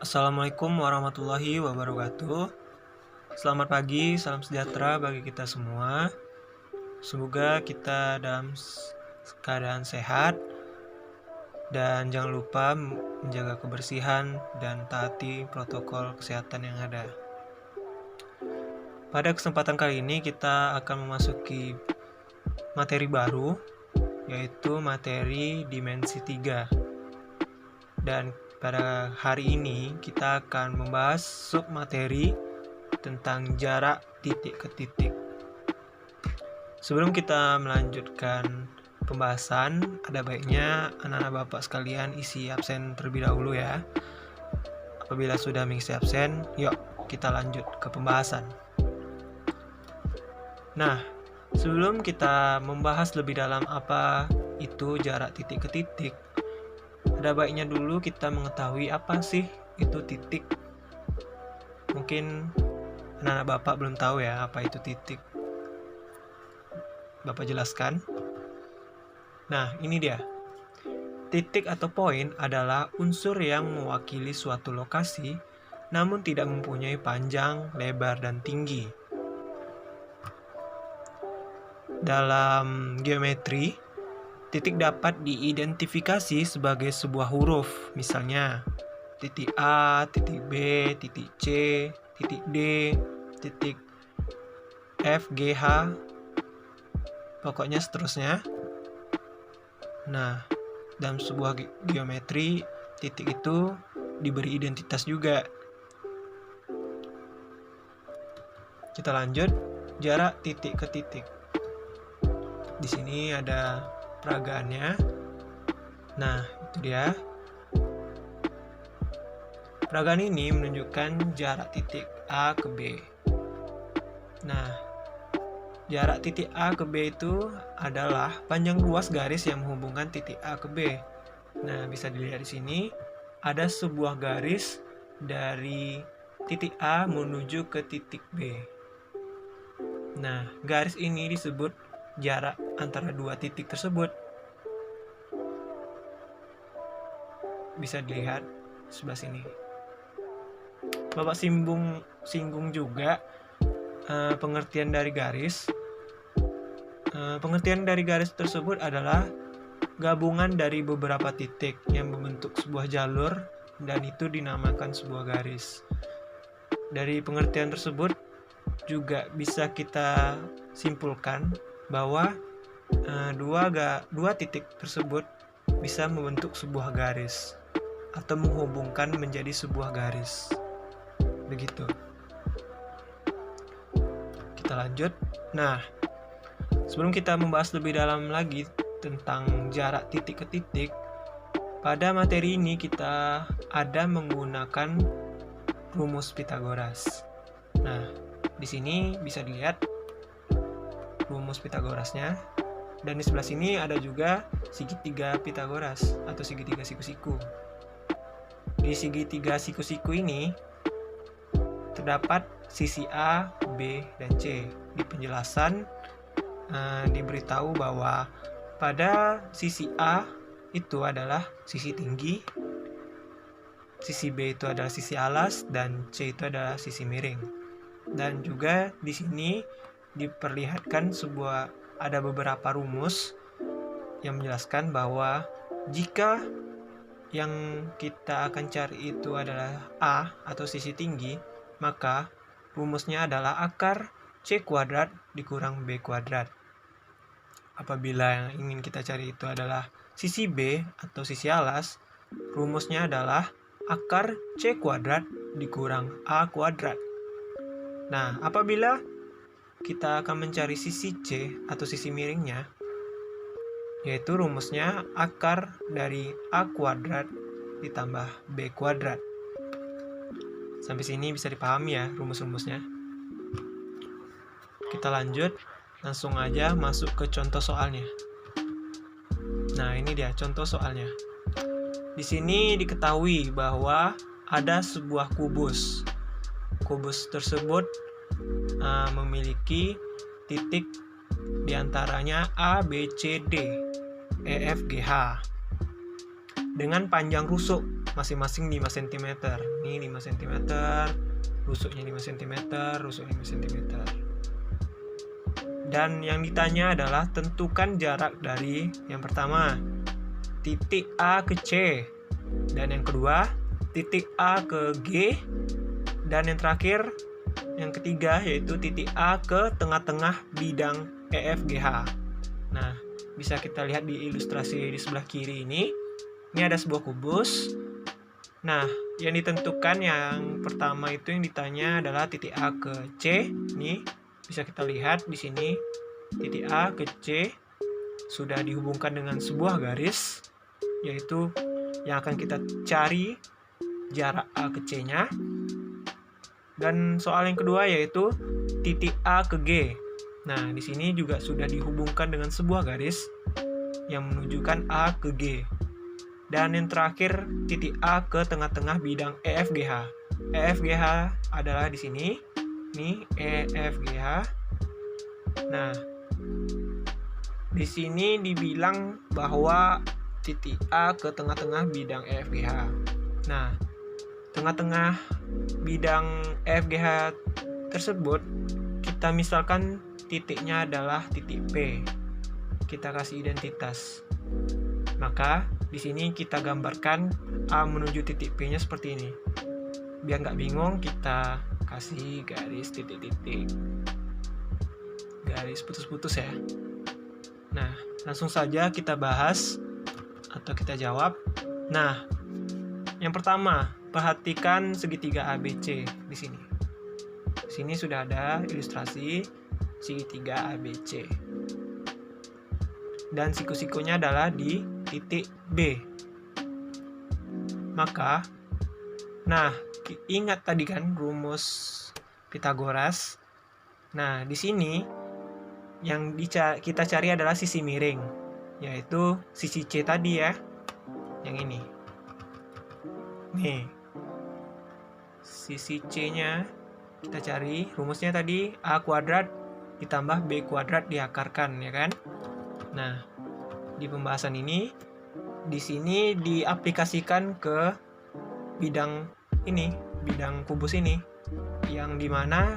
Assalamualaikum warahmatullahi wabarakatuh. Selamat pagi, salam sejahtera bagi kita semua. Semoga kita dalam keadaan sehat dan jangan lupa menjaga kebersihan dan taati protokol kesehatan yang ada. Pada kesempatan kali ini kita akan memasuki materi baru, yaitu materi dimensi 3. Dan pada hari ini kita akan membahas submateri tentang jarak titik ke titik. Sebelum kita melanjutkan pembahasan, ada baiknya anak-anak bapak sekalian isi absen terlebih dahulu ya. Apabila sudah mengisi absen, yuk kita lanjut ke pembahasan. Nah, sebelum kita membahas lebih dalam apa itu jarak titik ke titik, ada baiknya dulu kita mengetahui apa sih itu titik. Mungkin anak-anak bapak belum tahu ya apa itu titik. Bapak jelaskan. Nah, ini dia. Titik atau poin adalah unsur yang mewakili suatu lokasi namun tidak mempunyai panjang, lebar, dan tinggi. Dalam geometri, titik dapat diidentifikasi sebagai sebuah huruf, misalnya titik A, titik B, titik C, titik D, titik F, G, H, pokoknya seterusnya. Nah, dalam sebuah geometri, titik itu diberi identitas juga. Kita lanjut, jarak titik ke titik. Di sini ada peragaannya. Nah, itu dia. Peragaan ini menunjukkan jarak titik A ke B. Nah, jarak titik A ke B itu adalah panjang luas garis yang menghubungkan titik A ke B. Nah, bisa dilihat di sini ada sebuah garis dari titik A menuju ke titik B. Nah, garis ini disebut jarak antara dua titik tersebut. Bisa dilihat sebelah sini. Bapak singgung juga pengertian dari garis. Pengertian dari garis tersebut adalah gabungan dari beberapa titik yang membentuk sebuah jalur dan itu dinamakan sebuah garis. Dari pengertian tersebut juga bisa kita simpulkan bahwa dua titik tersebut bisa membentuk sebuah garis atau menghubungkan menjadi sebuah garis. Begitu. Kita lanjut. Nah, sebelum kita membahas lebih dalam lagi tentang jarak titik ke titik, pada materi ini kita ada menggunakan rumus Pythagoras. Nah, di sini bisa dilihat rumus Pythagorasnya, dan di sebelah sini ada juga segitiga Pythagoras atau segitiga siku-siku. Di segitiga siku-siku ini terdapat sisi A, B, dan C. Di penjelasan diberitahu bahwa pada sisi A itu adalah sisi tinggi, sisi B itu adalah sisi alas, dan C itu adalah sisi miring. Dan juga di sini diperlihatkan ada beberapa rumus yang menjelaskan bahwa jika yang kita akan cari itu adalah A atau sisi tinggi, maka rumusnya adalah akar C kuadrat dikurang B kuadrat. Apabila yang ingin kita cari itu adalah sisi B atau sisi alas, rumusnya adalah akar C kuadrat dikurang A kuadrat. Nah, apabila kita akan mencari sisi C atau sisi miringnya, yaitu rumusnya akar dari A kuadrat ditambah B kuadrat. Sampai sini bisa dipahami ya rumus-rumusnya. Kita lanjut, langsung aja masuk ke contoh soalnya. Nah, ini dia contoh soalnya. Di sini diketahui bahwa ada sebuah kubus. Kubus tersebut memiliki titik diantaranya A, B, C, D, E, F, G, H. dengan panjang rusuk masing-masing 5 cm. Ini 5 cm, rusuknya 5 cm, rusuk 5 cm. Dan yang ditanya adalah tentukan jarak dari yang pertama titik A ke C, dan yang kedua titik A ke G, dan yang terakhir yang ketiga yaitu titik A ke tengah-tengah bidang EFGH. Nah, bisa kita lihat di ilustrasi di sebelah kiri ini. Ini ada sebuah kubus. Nah, yang ditentukan yang pertama itu yang ditanya adalah titik A ke C. Ini bisa kita lihat di sini titik A ke C sudah dihubungkan dengan sebuah garis, yaitu yang akan kita cari jarak A ke C-nya. Dan soal yang kedua yaitu titik A ke G. Nah, di sini juga sudah dihubungkan dengan sebuah garis yang menunjukkan A ke G. Dan yang terakhir titik A ke tengah-tengah bidang EFGH. EFGH adalah di sini. Nih EFGH. Nah, di sini dibilang bahwa titik A ke tengah-tengah bidang EFGH. Nah, tengah-tengah bidang EFGH tersebut kita misalkan titiknya adalah titik P. Kita kasih identitas. Maka di sini kita gambarkan A menuju titik P-nya seperti ini. Biar nggak bingung, kita kasih garis titik-titik. Garis putus-putus ya. Nah, langsung saja kita bahas atau kita jawab. Nah, yang pertama, perhatikan segitiga ABC di sini. Di sini sudah ada ilustrasi segitiga ABC. Dan siku-sikunya adalah di titik B. Maka, nah, ingat tadi kan rumus Pitagoras. Nah, di sini yang kita cari adalah sisi miring, yaitu sisi C tadi ya, yang ini. Nih, sisi C-nya kita cari, rumusnya tadi A kuadrat ditambah B kuadrat diakarkan, ya kan? Nah, di pembahasan ini, di sini diaplikasikan ke bidang ini, bidang kubus ini, yang dimana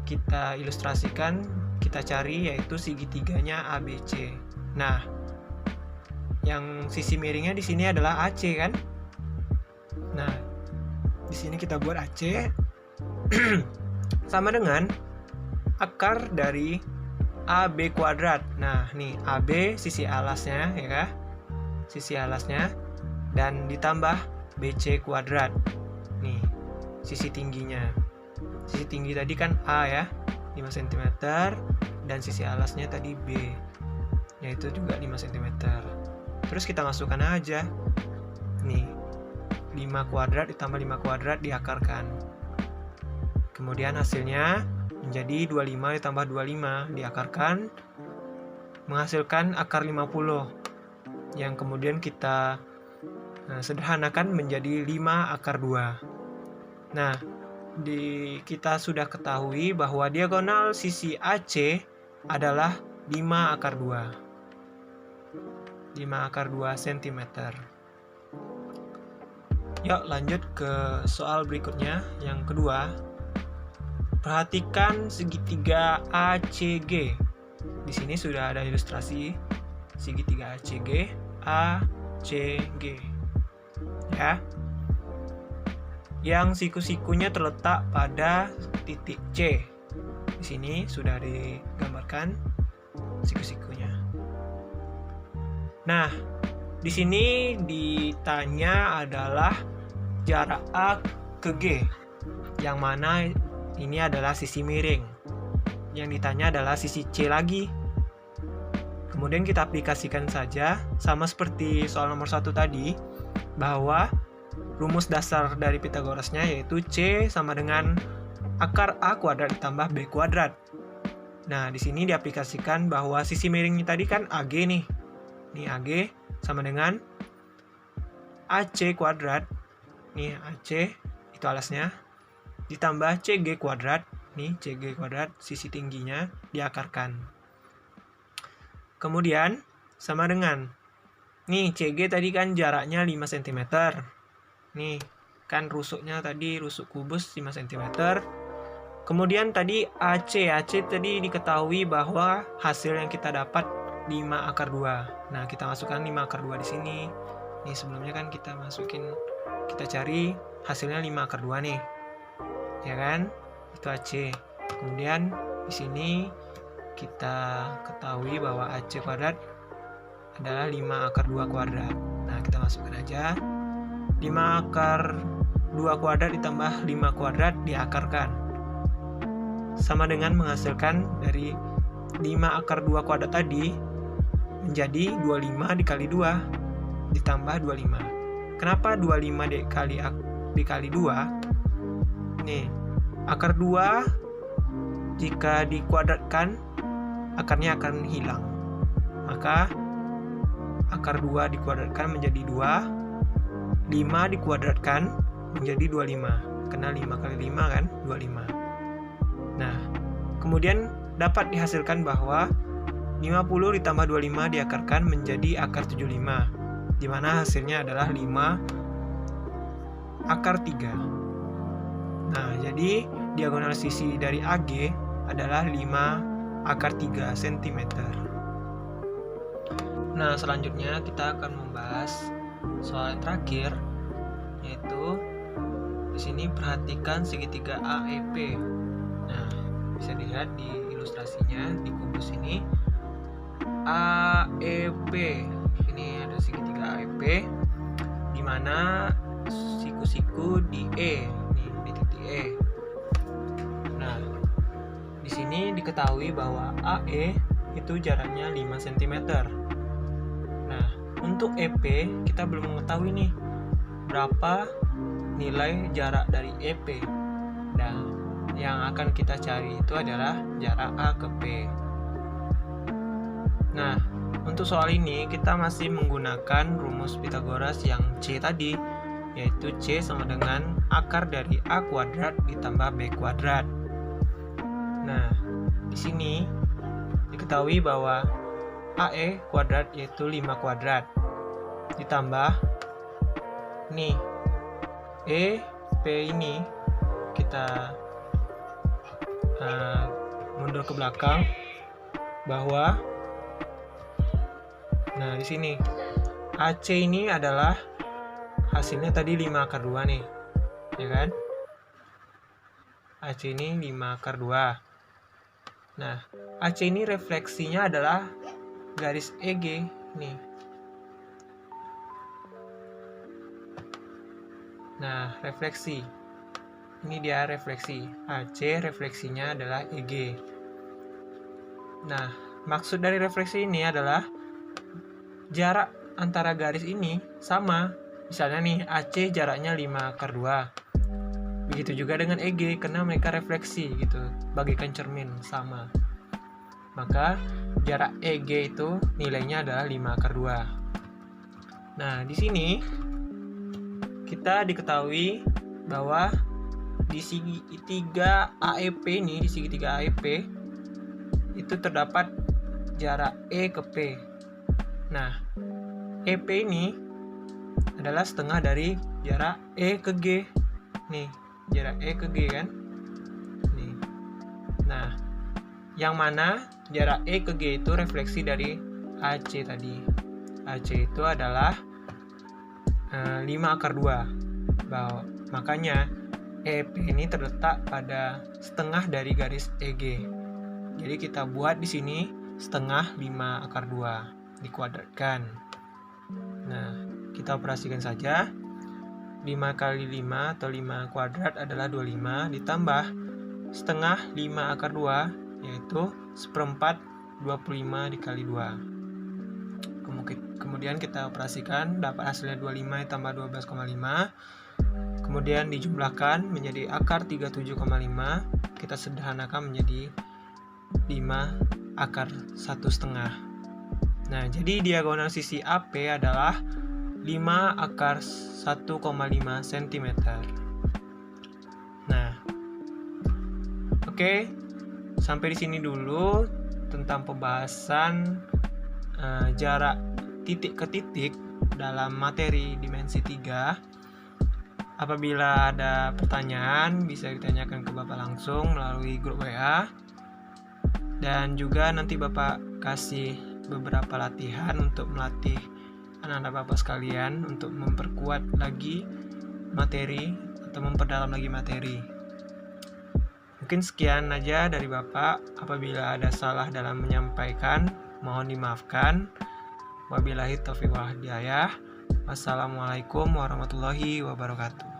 kita ilustrasikan, kita cari yaitu segitiganya ABC. Nah, yang sisi miringnya di sini adalah AC kan? Nah, di sini kita buat AC sama dengan akar dari AB kuadrat. Nah, nih AB sisi alasnya ya kan? Sisi alasnya, dan ditambah BC kuadrat. Nih, sisi tingginya. Sisi tinggi tadi kan A ya, 5 cm, dan sisi alasnya tadi B, yaitu juga 5 cm. Terus kita masukkan aja. Nih, 5 kuadrat ditambah 5 kuadrat diakarkan. Kemudian hasilnya menjadi 25 ditambah 25 diakarkan, menghasilkan akar 50, yang kemudian kita sederhanakan menjadi 5 akar 2. Nah, kita sudah ketahui bahwa diagonal sisi AC adalah 5 akar 2. 5 akar 2 cm. Yuk lanjut ke soal berikutnya, yang kedua. Perhatikan segitiga ACG. Di sini sudah ada ilustrasi segitiga ACG. Ya. Yang siku-sikunya terletak pada titik C. Di sini sudah digambarkan siku-sikunya. Nah, di sini ditanya adalah jarak A ke G, yang mana ini adalah sisi miring. Yang ditanya adalah sisi C lagi. Kemudian kita aplikasikan saja, sama seperti soal nomor 1 tadi, bahwa rumus dasar dari Pitagorasnya yaitu C sama dengan akar A kuadrat ditambah B kuadrat. Nah, di sini diaplikasikan bahwa sisi miringnya tadi kan AG nih. Ini AG sama dengan AC kuadrat. Nih AC itu alasnya, ditambah CG kuadrat. Nih CG kuadrat sisi tingginya diakarkan. Kemudian sama dengan Nih CG tadi kan jaraknya 5 cm. Nih kan rusuknya tadi rusuk kubus 5 cm. Kemudian tadi AC tadi diketahui bahwa hasil yang kita dapat 5 akar 2. Nah, kita masukkan 5 akar 2 di sini. Nih sebelumnya kan kita cari hasilnya 5 akar 2 nih. Ya kan? Itu AC. Kemudian di sini kita ketahui bahwa AC kuadrat adalah 5 akar 2 kuadrat. Nah, kita masukkan aja. 5 akar 2 kuadrat ditambah 5 kuadrat diakarkan. Sama dengan menghasilkan dari 5 akar 2 kuadrat tadi menjadi 25 dikali 2 ditambah 25. Kenapa 25 dikali 2? Nih, akar 2 jika dikuadratkan akarnya akan hilang. Maka akar 2 dikuadratkan menjadi 2, 5 dikuadratkan menjadi 25. Karena 5 kali 5 kan 25. Nah, kemudian dapat dihasilkan bahwa 50 ditambah 25 diakarkan menjadi akar 75, di mana hasilnya adalah 5 akar 3. Nah, jadi diagonal sisi dari AG adalah 5 akar 3 cm. Nah, selanjutnya kita akan membahas soal yang terakhir, yaitu di sini perhatikan segitiga AEP. Nah, bisa dilihat di ilustrasinya di kubus ini AEP. Ini ada segitiga AEP di mana siku-siku di E, nih di titik E. Nah, di sini diketahui bahwa AE itu jaraknya 5 cm. Nah, untuk EP kita belum mengetahui nih berapa nilai jarak dari EP. Nah, yang akan kita cari itu adalah jarak A ke P. Nah, untuk soal ini kita masih menggunakan rumus Pythagoras yang C tadi, yaitu C sama dengan akar dari A kuadrat ditambah B kuadrat. Nah, di sini diketahui bahwa AE kuadrat yaitu 5 kuadrat ditambah nih EP ini kita mundur ke belakang bahwa nah di sini AC ini adalah hasilnya tadi 5 akar 2 nih, ya kan? AC ini 5 akar 2. Nah, AC ini refleksinya adalah garis EG nih. Nah, refleksi. Ini dia refleksi. AC refleksinya adalah EG. Nah, maksud dari refleksi ini adalah jarak antara garis ini sama. Misalnya nih, AC jaraknya 5 akar 2. Begitu juga dengan EG, karena mereka refleksi gitu, bagaikan cermin, sama. Maka jarak EG itu nilainya adalah 5 akar 2. Nah, di sini kita diketahui bahwa di segitiga AEP ini, di segitiga AEP itu terdapat jarak E ke P. Nah, EP ini adalah setengah dari jarak E ke G. Nih, jarak E ke G kan? Nih. Nah, yang mana jarak E ke G itu refleksi dari AC tadi. AC itu adalah 5 akar 2. Makanya EP ini terletak pada setengah dari garis EG. Jadi kita buat di sini setengah 5 akar 2 dikuadratkan. Nah, kita operasikan saja. 5 kali 5 atau 5 kuadrat adalah 25 ditambah setengah 5 akar 2 yaitu seperempat 25 dikali 2. Kemudian kita operasikan, dapat hasilnya 25 ditambah 12,5. Kemudian dijumlahkan menjadi akar 37,5. Kita sederhanakan menjadi 5 akar 1/2. Nah, jadi diagonal sisi AP adalah 5 akar 1,5 cm. Nah, oke. Sampai di sini dulu tentang pembahasan jarak titik ke titik dalam materi dimensi 3. Apabila ada pertanyaan bisa ditanyakan ke Bapak langsung melalui grup WA. Dan juga nanti Bapak kasih beberapa latihan untuk melatih anak-anak Bapak sekalian untuk memperkuat lagi materi atau memperdalam lagi materi. Mungkin sekian aja dari Bapak. Apabila ada salah dalam menyampaikan, mohon dimaafkan. Wabillahi taufiq wal hidayah. Wassalamualaikum warahmatullahi wabarakatuh.